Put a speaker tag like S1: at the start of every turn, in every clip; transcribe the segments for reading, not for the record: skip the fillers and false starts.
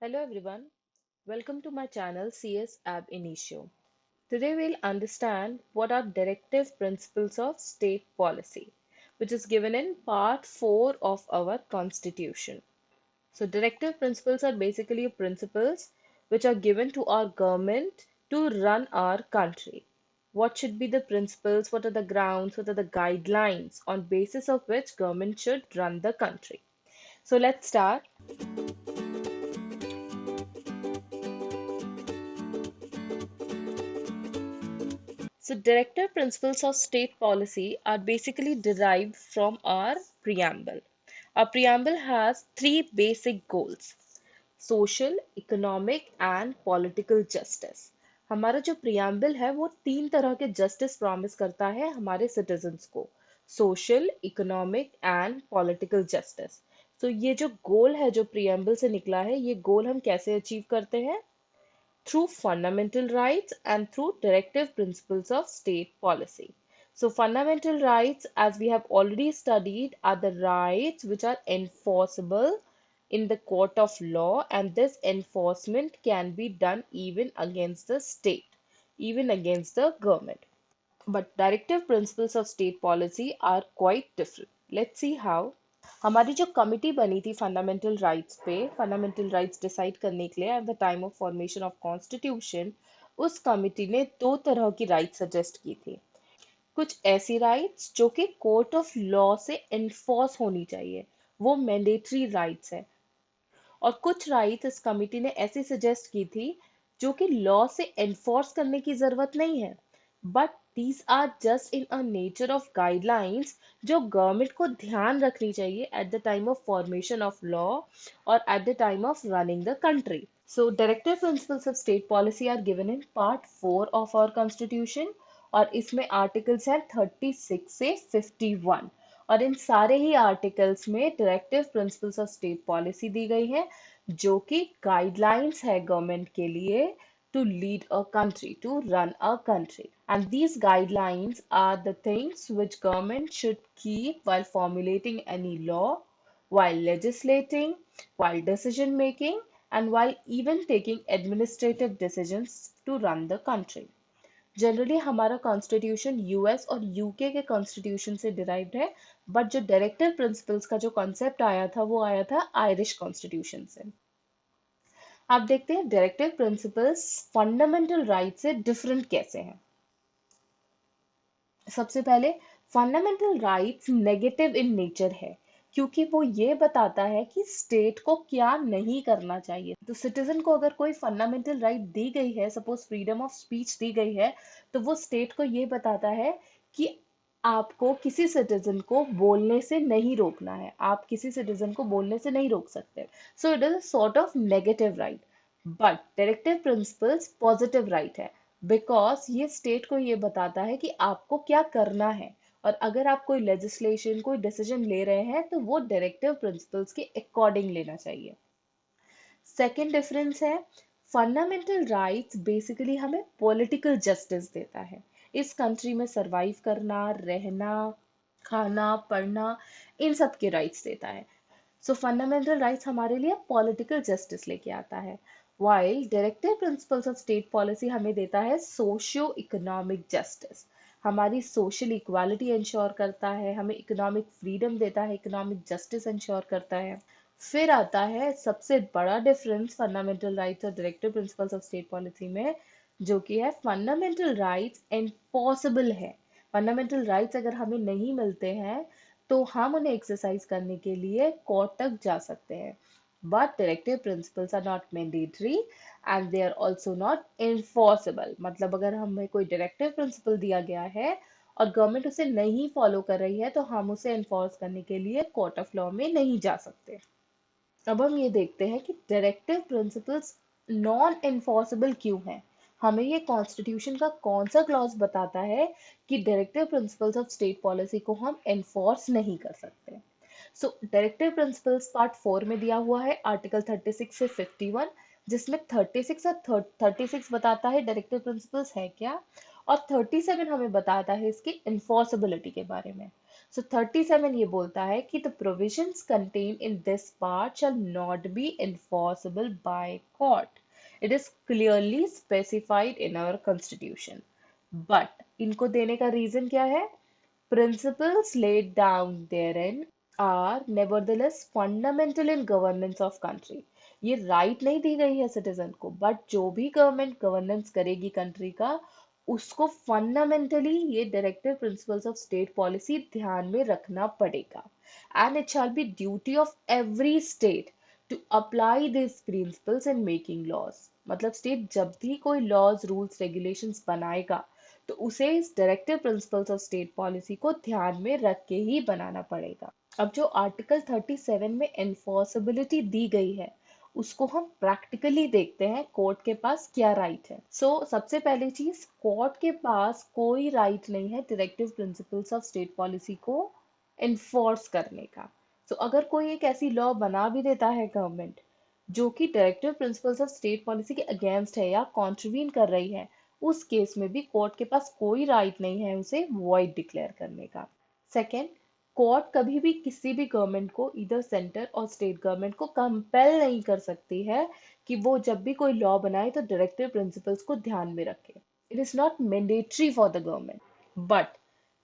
S1: Hello everyone, welcome to my channel CS Ab Initio. Today we'll understand what are directive principles of state policy, which is given in part 4 of our constitution. So directive principles are basically principles which are given to our government to run our country. What should be the principles, what are the grounds, what are the guidelines on basis of which government should run the country. So let's start. So, directive principles of state policy are basically derived from our preamble. Our preamble has three basic goals: social, economic and political justice. हमारा जो preamble है वो तीन तरह के justice promise करता है हमारे citizens को: social, economic and political justice. तो ये जो goal है जो preamble से निकला है ये goal हम कैसे achieve करते हैं? Through fundamental rights and through directive principles of state policy. So, fundamental rights, as we have already studied, are the rights which are enforceable in the court of law, and this enforcement can be done even against the state, even against the government. But directive principles of state policy are quite different. Let's see how. हमारी जो committee बनी थी fundamental rights decide करने के लिए eight the time of formation of constitution, उस committee ने दो तरह की राइट्स सजेस्ट की थी। कुछ ऐसी राइट्स जो कि कोर्ट ऑफ लॉ से एनफोर्स होनी चाहिए, वो मैंडेटरी राइट्स है। और कुछ राइट्स इस कमिटी ने ऐसे सजेस्ट की थी जो कि लॉ से एनफोर्स करने की जरूरत नहीं है, but these are just in a nature of guidelines जो गवर्नमेंट को ध्यान रखनी चाहिए at the time of formation of law और at the time of running the country. So, directive principles of state policy are given in part 4 of our constitution और इसमें articles हैं 36 से 51, और इन सारे ही आर्टिकल्स में directive principles of state policy दी गई है जो कि गाइडलाइंस है गवर्नमेंट के लिए to lead a country, to run a country. And these guidelines are the things which government should keep while formulating any law, while legislating, while decision making, and while even taking administrative decisions to run the country. Generally हमारा constitution US और UK के constitution से derived है, but जो directive principles का जो concept आया था वो आया था आयरिश कॉन्स्टिट्यूशन से. आप देखते हैं डायरेक्टिव प्रिंसिपल्स फंडामेंटल राइट से डिफरेंट कैसे हैं. सबसे पहले, fundamental rights negative in nature है क्योंकि वो ये बताता है कि स्टेट को क्या नहीं करना चाहिए. तो सिटीजन को अगर कोई फंडामेंटल राइट दी गई है, सपोज फ्रीडम ऑफ स्पीच दी गई है, तो वो स्टेट को ये बताता है कि आपको किसी सिटीजन को बोलने से नहीं रोकना है, आप किसी सिटीजन को बोलने से नहीं रोक सकते. So it is a sort of negative right. But directive principles positive right है बिकॉज ये स्टेट को ये बताता है कि आपको क्या करना है, और अगर आप कोई लेजिस्लेशन कोई डिसीजन ले रहे हैं तो वो डायरेक्टिव प्रिंसिपल्स के अकॉर्डिंग लेना चाहिए. सेकेंड डिफरेंस है, फंडामेंटल राइट्स बेसिकली हमें पॉलिटिकल जस्टिस देता है. इस कंट्री में सरवाइव करना, रहना, खाना, पढ़ना, इन सब के राइट्स देता है. सो फंडामेंटल राइट्स हमारे लिए पॉलिटिकल जस्टिस लेके आता है, while directive principles of state policy हमें देता है सोशियो इकोनॉमिक जस्टिस. हमारी सोशल इक्वालिटी इंश्योर करता है, हमें इकोनॉमिक फ्रीडम देता है, इकोनॉमिक जस्टिस इंश्योर करता है. फिर आता है सबसे बड़ा डिफरेंस फंडामेंटल राइट्स और directive principles of state policy में, जो कि है फंडामेंटल राइट्स एनफोर्सेबल है. फंडामेंटल राइट्स अगर हमें नहीं मिलते हैं तो हम उन्हें एक्सरसाइज करने के लिए कोर्ट तक जा सकते हैं. But directive principles are not mandatory and they are also not enforceable. मतलब अगर हमें कोई डायरेक्टिव प्रिंसिपल दिया गया है और गवर्नमेंट उसे नहीं फॉलो कर रही है तो हम उसे एनफोर्स करने के लिए कोर्ट ऑफ लॉ में नहीं जा सकते. अब हम ये देखते हैं कि डायरेक्टिव प्रिंसिपल्स नॉन एनफोर्सेबल क्यों है. हमें ये कॉन्स्टिट्यूशन का कौन सा क्लॉज बताता है कि directive principles of state policy को हम एनफोर्स नहीं कर सकते. सो डायरेक्टिव प्रिंसिपल्स पार्ट 4 में दिया हुआ है आर्टिकल 36 से 51, जिसमें 36 और 36 बताता है डायरेक्टिव प्रिंसिपल्स है क्या, और 37 हमें बताता है इसकी इन्फोर्सेबिलिटी के बारे में. सो 37 ये बोलता है कि the provisions contain in this part shall not be enforceable by court. It is clearly specified in our constitution. But इनको देने का रीजन क्या है? Principles laid down therein are nevertheless fundamental in governance of country. ये right नहीं दी गई है citizen को, बट जो भी गवर्नमेंट गवर्नेंस करेगी कंट्री का, उसको फंडामेंटली ये directive principles of state policy ध्यान में रखना पड़ेगा. And it shall be duty of every state to apply this principles in making laws. मतलब स्टेट जब भी कोई लॉज रूल्स रेगुलेशंस बनाएगा तो उसे इस directive principles of state policy को ध्यान में रख के ही बनाना पड़ेगा. अब जो आर्टिकल 37 में एनफोर्सेबिलिटी दी गई है, उसको हम प्रैक्टिकली देखते हैं कोर्ट के पास क्या राइट है. सबसे पहली चीज, कोर्ट के पास कोई राइट नहीं है directive principles of state policy को एनफोर्स करने का. अगर कोई एक ऐसी लॉ बना भी देता है गवर्नमेंट जो कि directive principles of state policy के अगेंस्ट है या कॉन्ट्रवीन कर रही है, उस केस में भी कोर्ट के पास कोई राइट नहीं है उसे वॉइड डिक्लेयर करने का. सेकेंड, कोर्ट कभी भी किसी भी गवर्नमेंट को, इधर सेंटर और स्टेट गवर्नमेंट को कंपेल नहीं कर सकती है कि वो जब भी कोई लॉ बनाए तो डायरेक्टिव प्रिंसिपल्स को ध्यान में रखे. It is not mandatory for the government, but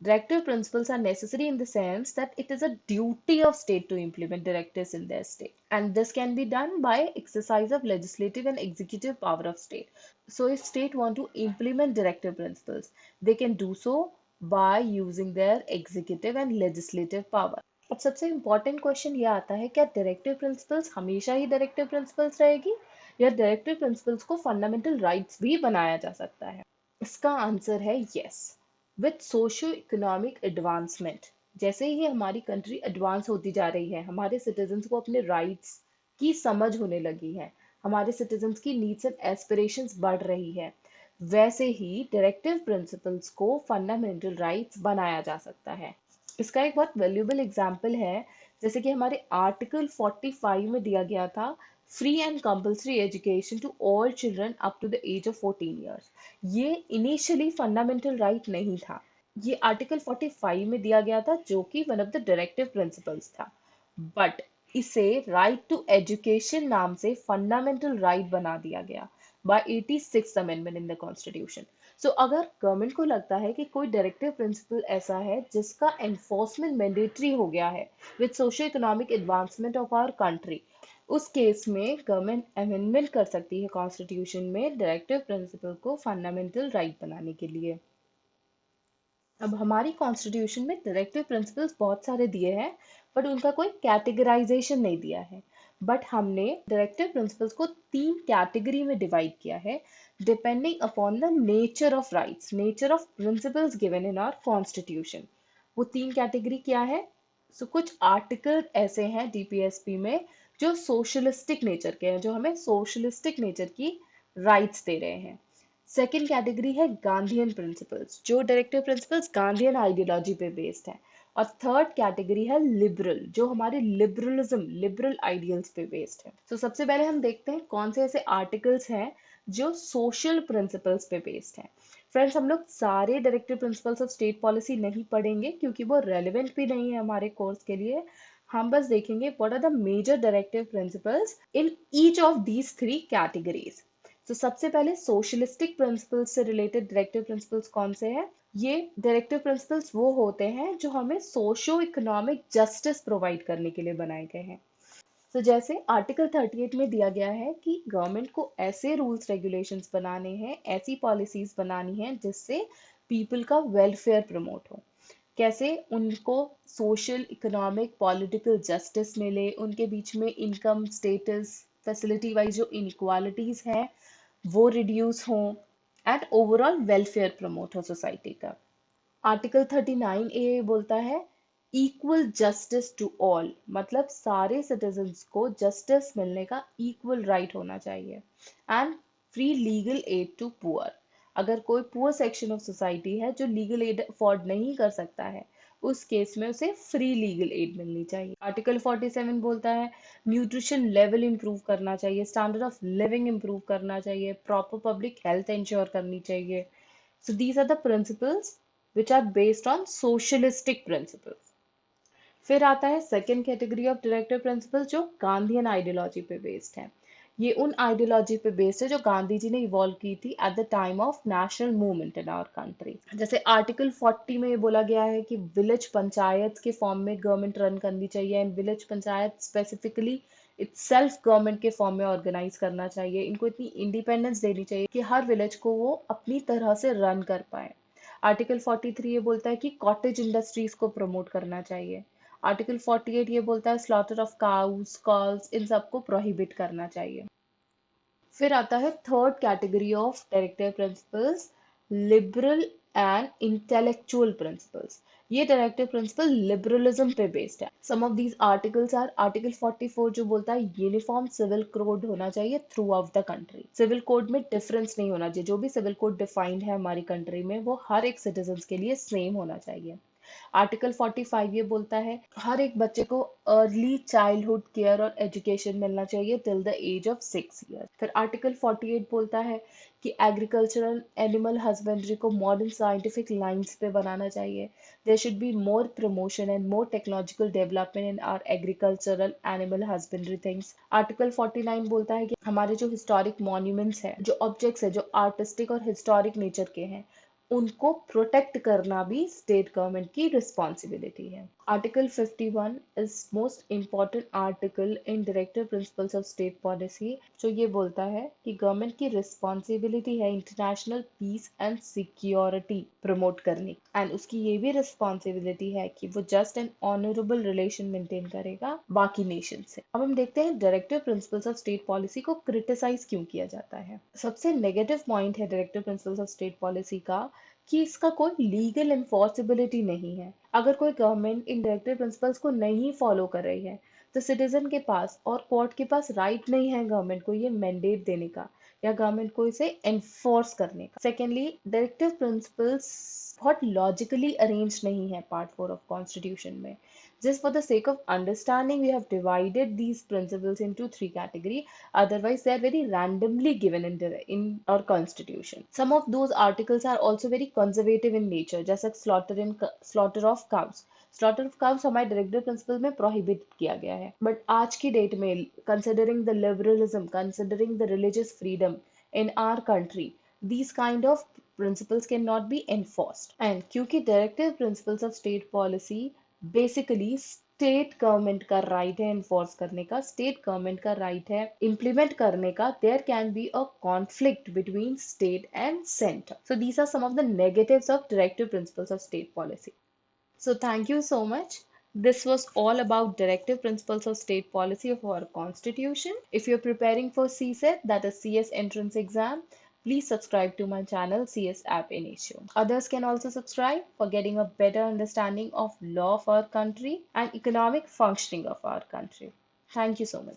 S1: directive principles are necessary in the sense that it is a duty of state to implement directives in their state, and this can be done by exercise of legislative and executive power of state. So if state want to implement directive principles, they can do so by using their executive and legislative power. अब सबसे important question ये आता है, क्या directive principles हमेशा ही directive principles रहेगी या directive principles को फंडामेंटल राइट्स भी बनाया जा सकता है? इसका आंसर है yes. With socio economic advancement, जैसे ही हमारी कंट्री एडवांस होती जा रही है, हमारे सिटीजन्स को अपने राइट्स की समझ होने लगी है, हमारे सिटीजन्स की नीड्स एंड एस्पिरेशंस बढ़ रही है, वैसे ही डायरेक्टिव प्रिंसिपल्स को फंडामेंटल राइट्स बनाया जा सकता है. इसका एक बहुत वैल्यूएबल एग्जाम्पल है, जैसे कि हमारे आर्टिकल 45 में दिया गया था, free and compulsory education to all children up to the age of 14 years. ये इनिशियली फंडामेंटल राइट नहीं था, ये आर्टिकल 45 में दिया गया था जो कि one of the directive principles था, बट इसे राइट टू एजुकेशन नाम से फंडामेंटल राइट बना दिया गया by 86th amendment in the constitution. अगर गवर्नमेंट को लगता है कि कोई डायरेक्टिव प्रिंसिपल ऐसा है जिसका एनफोर्समेंट मैंडेटरी हो गया है with socio economic advancement of our country, उस केस में गवर्नमेंट अमेंडमेंट कर सकती है कॉन्स्टिट्यूशन में डायरेक्टिव प्रिंसिपल को फंडामेंटल राइट बनाने के लिए. अब हमारी कॉन्स्टिट्यूशन में डायरेक्टिव प्रिंसिपल्स बहुत सारे दिए हैं, बट उनका कोई कैटेगराइजेशन नहीं दिया है. बट हमने डायरेक्टिव प्रिंसिपल्स को 3 कैटेगरी में डिवाइड किया है, depending upon the nature of rights, nature of principles given in our constitution. वो 3 कैटेगरी क्या है? कुछ आर्टिकल ऐसे हैं डीपीएसपी में जो सोशलिस्टिक नेचर के हैं, जो हमें सोशलिस्टिक नेचर की राइट्स दे रहे हैं. सेकेंड कैटेगरी है गांधीयन प्रिंसिपल्स, जो डायरेक्टिव प्रिंसिपल्स गांधीयन आइडियोलॉजी पे बेस्ड है. और थर्ड कैटेगरी है लिबरल, जो हमारे लिबरलिज्म, लिबरल आइडियल्स पे बेस्ड है. सबसे पहले हम देखते हैं कौन से ऐसे आर्टिकल्स हैं जो सोशल प्रिंसिपल्स पे बेस्ड हैं. फ्रेंड्स, हम लोग सारे directive principles of state policy नहीं पढ़ेंगे क्योंकि वो रेलिवेंट भी नहीं है हमारे कोर्स के लिए. हम बस देखेंगे what are the major directive principles in each of these 3 categories. सबसे पहले सोशलिस्टिक प्रिंसिपल्स से रिलेटेड डायरेक्टिव प्रिंसिपल्स कौन से हैं? ये डायरेक्टिव प्रिंसिपल्स वो होते हैं जो हमें सोशो इकोनॉमिक जस्टिस प्रोवाइड करने के लिए बनाए गए हैं. जैसे आर्टिकल 38 में दिया गया है कि गवर्नमेंट को ऐसे रूल्स रेगुलेशंस बनाने हैं, ऐसी पॉलिसीज बनानी है जिससे पीपल का वेलफेयर प्रमोट हो. कैसे? उनको सोशल इकोनॉमिक पॉलिटिकल जस्टिस मिले, उनके बीच में इनकम स्टेटस फैसिलिटी वाइज जो इनक्वालिटीज हैं वो रिड्यूस हो एंड ओवरऑल वेलफेयर प्रमोट हो सोसाइटी का. आर्टिकल 39A बोलता है इक्वल जस्टिस टू ऑल, मतलब सारे सिटीजन्स को जस्टिस मिलने का इक्वल राइट होना चाहिए. And free legal aid to poor, अगर कोई पुअर सेक्शन ऑफ सोसाइटी है जो लीगल एड अफोर्ड नहीं कर सकता है, उस केस में उसे फ्री लीगल एड मिलनी चाहिए. आर्टिकल 47 बोलता है न्यूट्रिशन लेवल इंप्रूव करना चाहिए, स्टैंडर्ड ऑफ लिविंग इंप्रूव करना चाहिए, प्रॉपर पब्लिक हेल्थ इंश्योर करनी चाहिए. So these are the principles which are based on socialistic principles. फिर आता है second category of directive principle जो गांधीयन आइडियोलॉजी पे बेस्ड है। ये उन आइडियोलॉजी पे बेस्ड है जो गांधी जी ने इवॉल्व की थी at the time of national movement in our country. जैसे आर्टिकल 40 में ये बोला गया है कि विलेज पंचायत के फॉर्म में गवर्नमेंट रन करनी चाहिए and village panchayat specifically itself government के फॉर्म में ऑर्गेनाइज करना चाहिए। इनको इतनी इंडिपेंडेंस देनी चाहिए कि हर विलेज को वो अपनी तरह से रन कर पाए। आर्टिकल 43 ये बोलता है कि कॉटेज इंडस्ट्रीज को प्रमोट करना चाहिए। आर्टिकल 48 ये बोलता है स्लॉटर ऑफ काउस कॉल्स इन सबको प्रोहिबिट करना चाहिए। फिर आता है third category of directive principles, liberal and intellectual principles. ये डायरेक्टिव प्रिंसिपल लिबरलिज्म पे बेस्ड है। Some of these articles are article 44 जो बोलता है यूनिफॉर्म सिविल कोड होना चाहिए throughout the country. Civil code में डिफरेंस नहीं होना चाहिए, जो भी सिविल कोड डिफाइंड है हमारी कंट्री में वो हर एक सिटीजन के लिए सेम होना चाहिए। आर्टिकल 45 ये बोलता है हर एक बच्चे को अर्ली चाइल्डहुड केयर और एजुकेशन मिलना चाहिए till the age of 6 year. फिर आर्टिकल 48 बोलता है कि एग्रीकल्चरल एनिमल हस्बेंड्री को मॉडर्न साइंटिफिक लाइंस पे बनाना चाहिए। There should be more promotion and more technological development in our agricultural animal husbandry things. Article 49 बोलता है कि हमारे जो हिस्टोरिक मॉन्यूमेंट्स है, जो ऑब्जेक्ट्स है, जो आर्टिस्टिक और हिस्टोरिक नेचर के हैं, उनको प्रोटेक्ट करना भी स्टेट गवर्नमेंट की रिस्पॉन्सिबिलिटी है। Article 51 is most important article in directive principles of state policy, जो ये बोलता है कि गवर्नमेंट की रिस्पॉन्सिबिलिटी है international peace and security promote करने, एंड उसकी ये भी रिस्पॉन्सिबिलिटी है कि वो just and honourable relation maintain करेगा बाकी नेशन से। अब हम देखते हैं directive principles of state policy को क्रिटिसाइज क्यों किया जाता है। सबसे नेगेटिव पॉइंट है directive principles of state policy का कि इसका कोई लीगल इन्फोर्सिबिलिटी नहीं है। अगर कोई गवर्नमेंट इन डायरेक्टिव प्रिंसिपल्स को नहीं फॉलो कर रही है तो सिटीजन के पास और कोर्ट के पास राइट नहीं है गवर्नमेंट को ये मैंडेट देने का या गवर्नमेंट को इसे एनफोर्स करने का। सेकेंडली, डायरेक्टिव प्रिंसिपल्स बहुत लॉजिकली अरेंज नहीं है पार्ट 4 ऑफ कॉन्स्टिट्यूशन में। Just for the sake of understanding, we have divided these principles into three categories. Otherwise, they are very randomly given in our constitution. Some of those articles are also very conservative in nature, जैसे slaughter of cows. Slaughter of cows हमारे directive principle में prohibit किया गया है, but आज की date में considering the liberalism, considering the religious freedom in our country, these kind of principles cannot be enforced. And क्योंकि directive principles of state policy basically state government का right है इन्फोर्स करने का, स्टेट गवर्नमेंट का right है implement करने का, there can be a conflict between state and centre. So these are some of the negatives of directive principles of state policy. So thank you so much. This was all about directive principles of state policy of our constitution. If you're preparing for CSET, that is CS entrance exam, please subscribe to my channel CS App Initio. Others can also subscribe for getting a better understanding of law of our country and economic functioning of our country. Thank you so much.